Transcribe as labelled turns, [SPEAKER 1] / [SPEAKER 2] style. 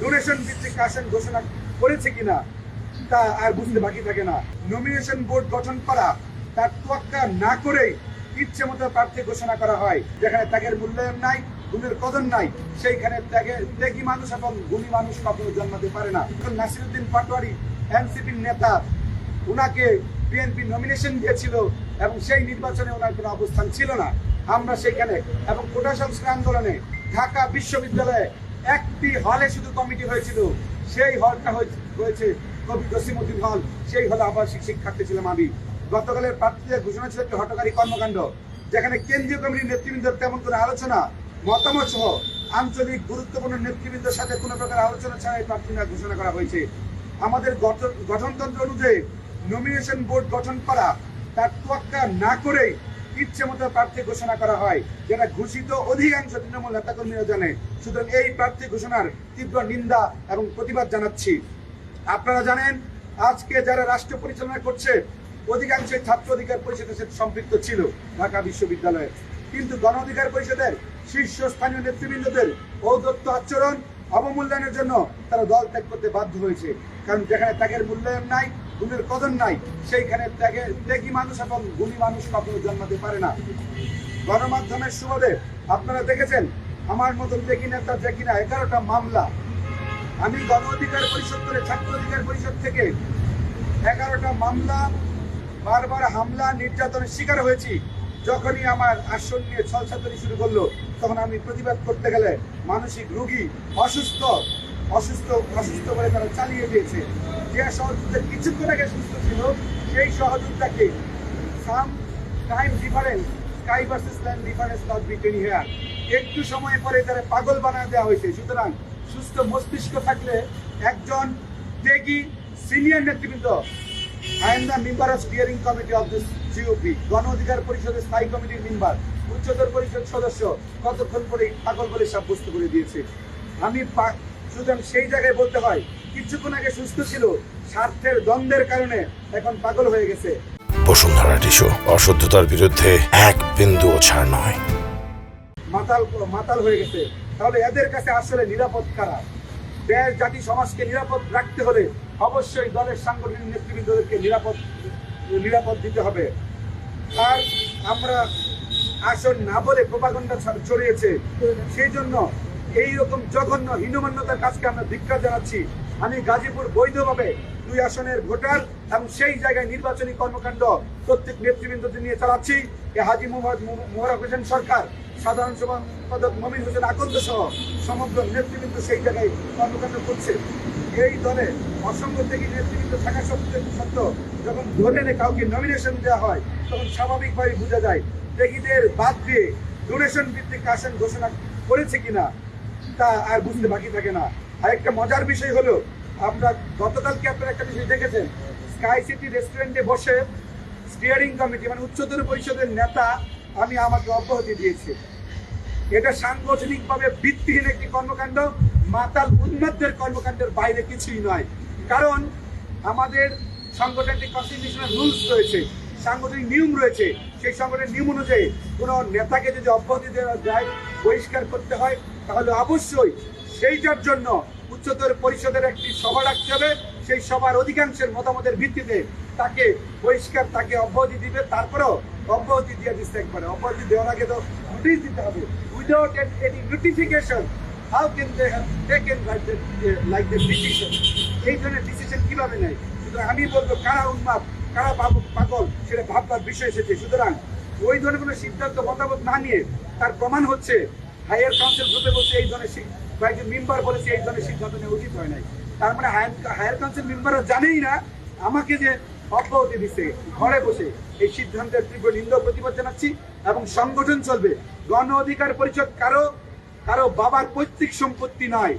[SPEAKER 1] Donation ভিত্তিক আসন ঘোষণা করেছে কিনা তা আর বুঝতে বাকি থাকে না। নমিনেশন বোর্ড গঠন করা তার তোয়াক্কা না করেই ইচ্ছে মতো প্রার্থী ঘোষণা করা হয়। যেখানে ত্যাগের মূল্যায়ন নাই, গুণের কদর নাই, সেইখানে ত্যাগী মানুষ এবং গুণী মানুষ কখনো জন্মাতে পারে না। নাসিরউদ্দিন পাটোয়ারি এনসিপির নেতা, উনাকে বিএনপি নমিনেশন দিয়েছিল এবং সেই নির্বাচনে ওনার কোনো অবস্থান ছিল না। আমরা সেখানে এবং কোটা সংস্কার আন্দোলনে ঢাকা বিশ্ববিদ্যালয়ে একটি হলে শুধু কমিটি হয়েছিল, সেই হলটা হয়েছে কবি জসিমউদ্দিন হল। সেই হলে আবাসিক শিক্ষার্থী ছিলাম আমি। গতকালের প্রার্থীদের ঘোষণা ছিল একটি হঠকারী কর্মকাণ্ড, যেখানে কেন্দ্রীয় কমিটির নেতৃবৃন্দের তেমন কোনো আলোচনা, মতামত সহ আঞ্চলিক গুরুত্বপূর্ণ নেতৃবৃন্দের সাথে কোনো প্রকার আলোচনা ছাড়াই প্রার্থীরা ঘোষণা করা হয়েছে। আমাদের গঠনতন্ত্র অনুযায়ী নমিনেশন বোর্ড গঠন করা তার তোয়াক্কা না করেই ইচ্ছে মতো প্রার্থী ঘোষণা করা হয়, যেটা ঘোষিত অধিকাংশ তৃণমূল নেতাকর্মীরা জানে। সুতরাং এই প্রার্থী ঘোষণার তীব্র নিন্দা এবং প্রতিবাদ জানাচ্ছি। আপনারা জানেন, আজকে যারা রাষ্ট্র পরিচালনা করছে অধিকাংশই ছাত্র অধিকার পরিষদের সাথে সম্পৃক্ত ছিল ঢাকা বিশ্ববিদ্যালয়ে, কিন্তু গণ অধিকার পরিষদের শীর্ষস্থানীয় নেতৃবৃন্দদের ঔদ্ধত্য আচরণ অবমূল্যায়নের জন্য তারা দল ত্যাগ করতে বাধ্য হয়েছে। কারণ যেখানে ত্যাগের মূল্যায়ন নাই, গুণের কদর নাই, সেইখানে ত্যাগী মানুষ এবং গুণী মানুষ কখনো জন্মাতে পারে না। গণমাধ্যমের সুবাদে আপনারা দেখেছেন আমার মতন ত্যাগী নেতা যে কিনা 11টা মামলা, আমি গণ অধিকার পরিষদ করে ছাত্র অধিকার পরিষদ থেকে 11টা মামলা, বারবার হামলা নির্যাতনের শিকার হয়েছি। যখনই আমার আসন নিয়ে ছলছাতুরি শুরু করলো, তখন আমি প্রতিবাদ করতে গেলে মানসিক রোগী, অসুস্থ বলে তারা চালিয়ে দিয়েছে। যে সহযোদ্ধা কিছুক্ষণ আগে সুস্থ ছিল, সেই সহযোদ্ধাকে some time difference, sky versus land difference not between here, একটু সময় পরে তারা পাগল বানায় দেওয়া হয়েছে। সুতরাং সুস্থ মস্তিষ্ক থাকলে একজন ত্যাগী সিনিয়র নেতৃবৃন্দ, I am the member of steering committee of this GOP, গণ অধিকার পরিষদের স্থায়ী কমিটির মেম্বার, উচ্চতর পরিষদ সদস্য, কতক্ষণ পরে পাগল বলে সাব্যস্ত করে দিয়েছে। আমি সুতরাং সেই জায়গায় বলতে হয়, কিছুক্ষণ আগে সুস্থ ছিল, স্বার্থের দ্বন্দ্বের কারণে এখন পাগল হয়ে গেছে।
[SPEAKER 2] বসুন্ধরা টিস্যু, অশুদ্ধতার বিরুদ্ধে এক বিন্দুও ছাড় নয়।
[SPEAKER 1] মাতাল হয়ে গেছে। তাহলে এদের কাছে আসলে নিরাপদ কারা? দেশ জাতি সমাজকে নিরাপদ রাখতে হলে অবশ্যই দলের সাংগঠনিক নেতৃবৃন্দদেরকে নিরাপদ দিতে হবে। আর আমরা আসন না বলে প্রোপাগান্ডা ছড়িয়েছে, সেই জন্য এইরকম জঘন্য হীনমান্যতার কাজকে আমরা ধিক্কার জানাচ্ছি। আমি গাজীপুর বৈধভাবে 2 আসনের ভোটার এবং সেই জায়গায় নির্বাচনী কর্মকাণ্ড প্রত্যেক নেতৃবৃন্দদের নিয়ে চালাচ্ছি। হাজী মোবারক হোসেন সরকার, সাধারণ সম্পাদক মমিন হোসেন আকন্দ সহ সমগ্র নেতৃবৃন্দ সেই জায়গায় কর্মকাণ্ড করছে। এই দলে অসংখ্য থেকে নেতৃবৃন্দ থাকা সত্ত্বেও যখন ধরে এনে কাউকে নমিনেশন দেওয়া হয়, তখন স্বাভাবিকভাবে বোঝা যায় ত্যাগীদের বাদ দিয়ে ডোনেশন ভিত্তিক আসন ঘোষণা করেছে কিনা তা আর বুঝতে বাকি থাকে না। আর একটা মজার বিষয় হলো, আমরা গতকালকে আপনারা একটা বিষয় দেখেছেন, স্কাই সিটি রেস্টুরেন্টে বসে স্টিয়ারিং কমিটি মানে উচ্চতর পরিষদের নেতা আমাকে অব্যাহতি দিয়েছে। এটা সাংগঠনিকভাবে ভিত্তিহীন একটি কর্মকাণ্ড, মাতাল উন্মাদদের কর্মকাণ্ডের বাইরে কিছুই নয়। কারণ আমাদের সাংগঠনিক কনস্টিটিউশনাল রুলস রয়েছে, সাংগঠনিক নিয়ম রয়েছে। সেই সংগঠনের নিয়ম অনুযায়ী কোনো নেতাকে যদি অব্যাহতি দেওয়া যায়, বহিষ্কার করতে হয়, তাহলে অবশ্যই সেইটার জন্য উচ্চতর পরিষদের একটি সভা রাখতে হবে। সেই সভার অধিকাংশের মতামতের ভিত্তিতে তাকে বহিষ্কার, তাকে অব্যাহতি দিবে। তারপরেও অব্যাহতি দিয়ে দিচ্ছে একবারে, অব্যাহতি দেওয়ার আগে তো নোটিশ দিতে হবে। Without any notification how can they have taken like the decision? এই ধরনের ডিসিশন কিভাবে নেয়? সুতরাং আমি বলবো, কারা উন্মাদ, কারা পাগল, সেটা ভাববার বিষয় এসেছে। সুতরাং ওই ধরনের কোনো সিদ্ধান্ত মতামত না নিয়ে তার প্রমাণ হচ্ছে হায়ার কাউন্সিল গ্রুপে বলছে এই ধরনের কয়েকজন মেম্বার বলেছে এই ধরনের সিদ্ধান্ত নেওয়া উচিত হয় নাই। তার মানে হায়ার কাউন্সিল মেম্বাররা জানেই না আমাকে যে অব্যাহতি দিচ্ছে ঘরে বসে। এই সিদ্ধান্তের তীব্র নিন্দা প্রতিবাদ জানাচ্ছি এবং সংগঠন চলবে। গণ অধিকার পরিষদ কারো বাবার পৈতৃক সম্পত্তি নয়।